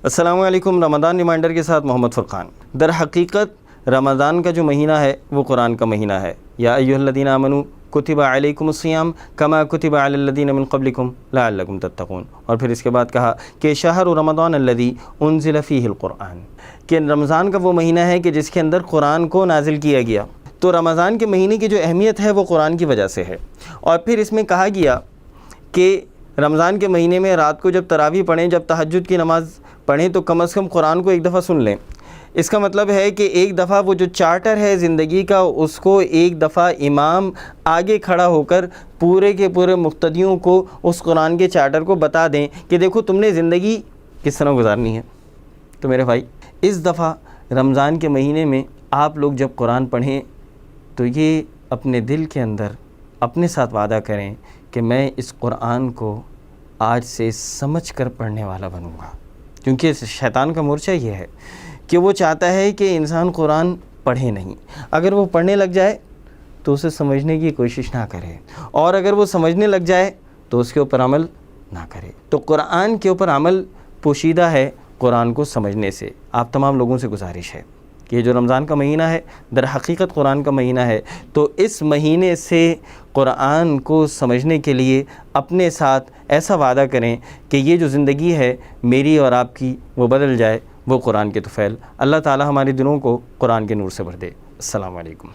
السلام علیکم۔ رمضان ریمائنڈر کے ساتھ محمد فرقان۔ در حقیقت رمضان کا جو مہینہ ہے وہ قرآن کا مہینہ ہے۔ یا ایھا الذین آمنوا کتب علیکم الصیام کما کتب علی الذین من قبلکم لعلکم تتقون۔ اور پھر اس کے بعد کہا کہ شہر رمضان الذی انزل فیہ القرآن، کہ رمضان کا وہ مہینہ ہے کہ جس کے اندر قرآن کو نازل کیا گیا۔ تو رمضان کے مہینے کی جو اہمیت ہے وہ قرآن کی وجہ سے ہے۔ اور پھر اس میں کہا گیا کہ رمضان کے مہینے میں رات کو جب تراویح پڑھیں، جب تہجد کی نماز پڑھیں تو کم از کم قرآن کو ایک دفعہ سن لیں۔ اس کا مطلب ہے کہ ایک دفعہ وہ جو چارٹر ہے زندگی کا، اس کو ایک دفعہ امام آگے کھڑا ہو کر پورے کے پورے مقتدیوں کو اس قرآن کے چارٹر کو بتا دیں کہ دیکھو تم نے زندگی کس طرح گزارنی ہے۔ تو میرے بھائی، اس دفعہ رمضان کے مہینے میں آپ لوگ جب قرآن پڑھیں تو یہ اپنے دل کے اندر اپنے ساتھ وعدہ کریں کہ میں اس قرآن کو آج سے سمجھ کر پڑھنے والا بنوں گا، کیونکہ شیطان کا مورچہ یہ ہے کہ وہ چاہتا ہے کہ انسان قرآن پڑھے نہیں۔ اگر وہ پڑھنے لگ جائے تو اسے سمجھنے کی کوشش نہ کرے، اور اگر وہ سمجھنے لگ جائے تو اس کے اوپر عمل نہ کرے۔ تو قرآن کے اوپر عمل پوشیدہ ہے قرآن کو سمجھنے سے۔ آپ تمام لوگوں سے گزارش ہے کہ یہ جو رمضان کا مہینہ ہے در حقیقت قرآن کا مہینہ ہے، تو اس مہینے سے قرآن کو سمجھنے کے لیے اپنے ساتھ ایسا وعدہ کریں کہ یہ جو زندگی ہے میری اور آپ کی وہ بدل جائے، وہ قرآن کے طفیل۔ اللہ تعالی ہمارے دلوں کو قرآن کے نور سے بھر دے۔ السلام علیکم۔